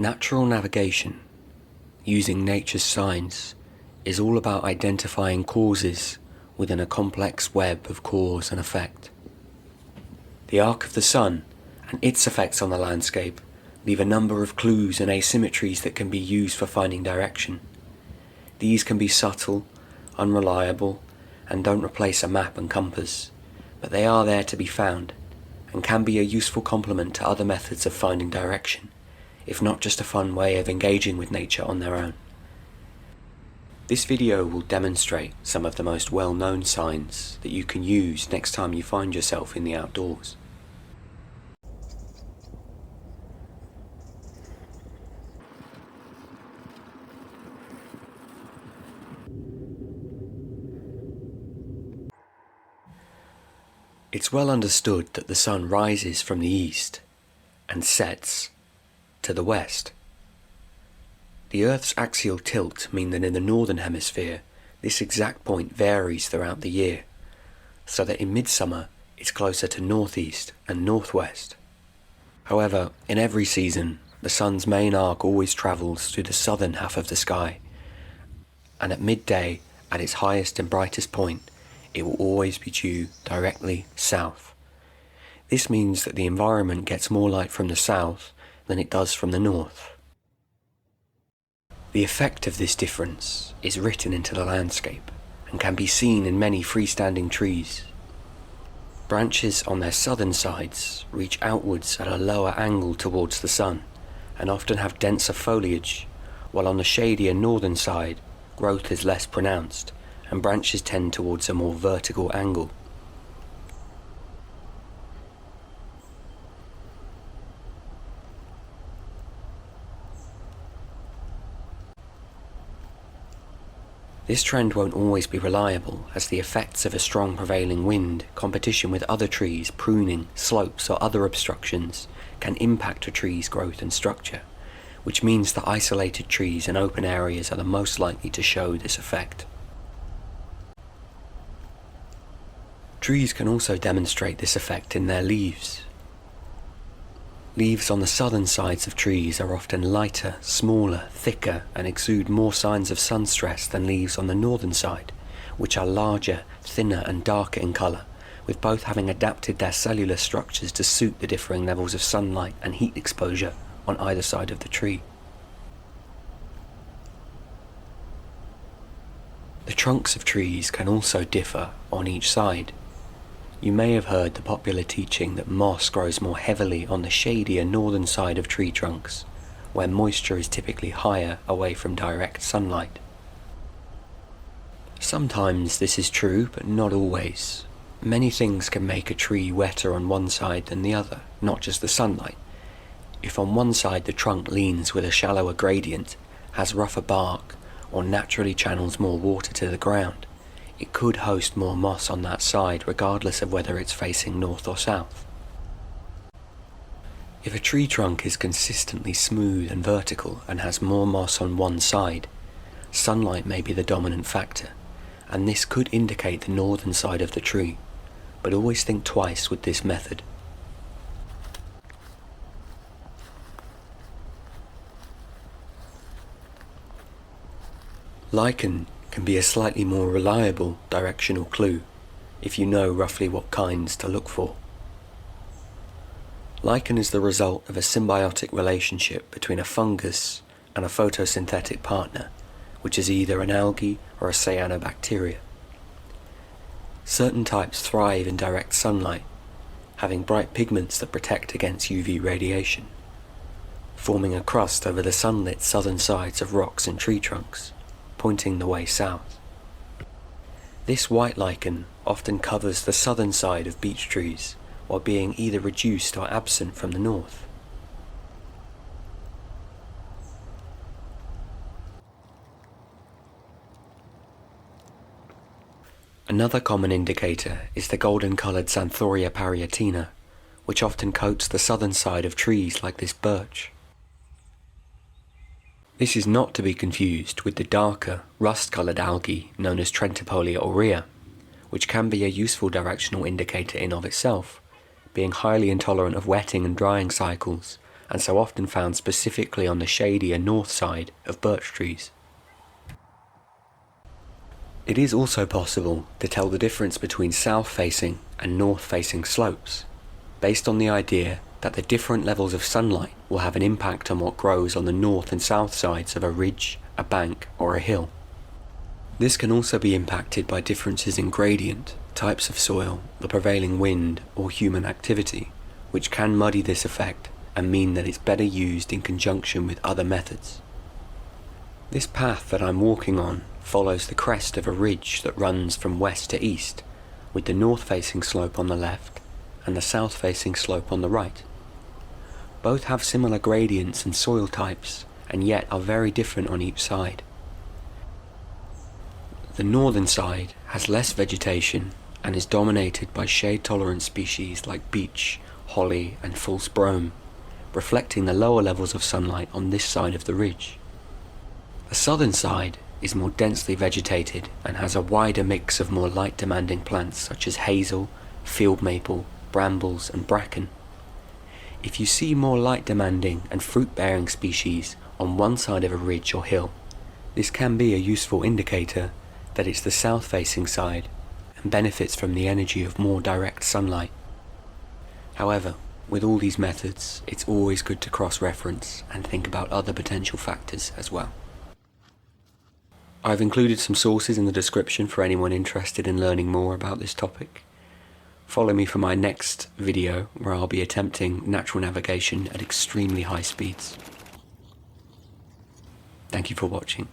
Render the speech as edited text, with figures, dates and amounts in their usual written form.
Natural navigation, using nature's signs, is all about identifying causes within a complex web of cause and effect. The arc of the sun and its effects on the landscape leave a number of clues and asymmetries that can be used for finding direction. These can be subtle, unreliable, and don't replace a map and compass, but they are there to be found, and can be a useful complement to other methods of finding direction, if not just a fun way of engaging with nature on their own. This video will demonstrate some of the most well-known signs that you can use next time you find yourself in the outdoors. It's well understood that the sun rises from the east and sets to the west. The Earth's axial tilt means that in the northern hemisphere, this exact point varies throughout the year, so that in midsummer it's closer to northeast and northwest. However, in every season, the sun's main arc always travels through the southern half of the sky, and at midday, at its highest and brightest point, it will always be due directly south. This means that the environment gets more light from the south than it does from the north. The effect of this difference is written into the landscape and can be seen in many freestanding trees. Branches on their southern sides reach outwards at a lower angle towards the sun and often have denser foliage, while on the shadier northern side, growth is less pronounced and branches tend towards a more vertical angle. This trend won't always be reliable, as the effects of a strong prevailing wind, competition with other trees, pruning, slopes or other obstructions can impact a tree's growth and structure, which means that isolated trees and open areas are the most likely to show this effect. Trees can also demonstrate this effect in their leaves. Leaves on the southern sides of trees are often lighter, smaller, thicker, and exude more signs of sun stress than leaves on the northern side, which are larger, thinner, and darker in colour, with both having adapted their cellular structures to suit the differing levels of sunlight and heat exposure on either side of the tree. The trunks of trees can also differ on each side. You may have heard the popular teaching that moss grows more heavily on the shadier northern side of tree trunks, where moisture is typically higher away from direct sunlight. Sometimes this is true, but not always. Many things can make a tree wetter on one side than the other, not just the sunlight. If on one side the trunk leans with a shallower gradient, has rougher bark, or naturally channels more water to the ground, it could host more moss on that side regardless of whether it's facing north or south. If a tree trunk is consistently smooth and vertical and has more moss on one side, sunlight may be the dominant factor, and this could indicate the northern side of the tree, but always think twice with this method. Lichen can be a slightly more reliable directional clue if you know roughly what kinds to look for. Lichen is the result of a symbiotic relationship between a fungus and a photosynthetic partner, which is either an algae or a cyanobacteria. Certain types thrive in direct sunlight, having bright pigments that protect against UV radiation, forming a crust over the sunlit southern sides of rocks and tree trunks, pointing the way south. This white lichen often covers the southern side of beech trees, while being either reduced or absent from the north. Another common indicator is the golden-coloured Xanthoria parietina, which often coats the southern side of trees like this birch. This is not to be confused with the darker, rust-coloured algae known as Trentipolia aurea, which can be a useful directional indicator in of itself, being highly intolerant of wetting and drying cycles and so often found specifically on the shadier north side of birch trees. It is also possible to tell the difference between south-facing and north-facing slopes, based on the idea that the different levels of sunlight will have an impact on what grows on the north and south sides of a ridge, a bank, or a hill. This can also be impacted by differences in gradient, types of soil, the prevailing wind, or human activity, which can muddy this effect and mean that it's better used in conjunction with other methods. This path that I'm walking on follows the crest of a ridge that runs from west to east, with the north-facing slope on the left and the south-facing slope on the right. Both have similar gradients and soil types, and yet are very different on each side. The northern side has less vegetation and is dominated by shade-tolerant species like beech, holly and false brome, reflecting the lower levels of sunlight on this side of the ridge. The southern side is more densely vegetated and has a wider mix of more light-demanding plants such as hazel, field maple, brambles and bracken. If you see more light-demanding and fruit-bearing species on one side of a ridge or hill, this can be a useful indicator that it's the south-facing side and benefits from the energy of more direct sunlight. However, with all these methods, it's always good to cross-reference and think about other potential factors as well. I've included some sources in the description for anyone interested in learning more about this topic. Follow me for my next video where I'll be attempting natural navigation at extremely high speeds. Thank you for watching.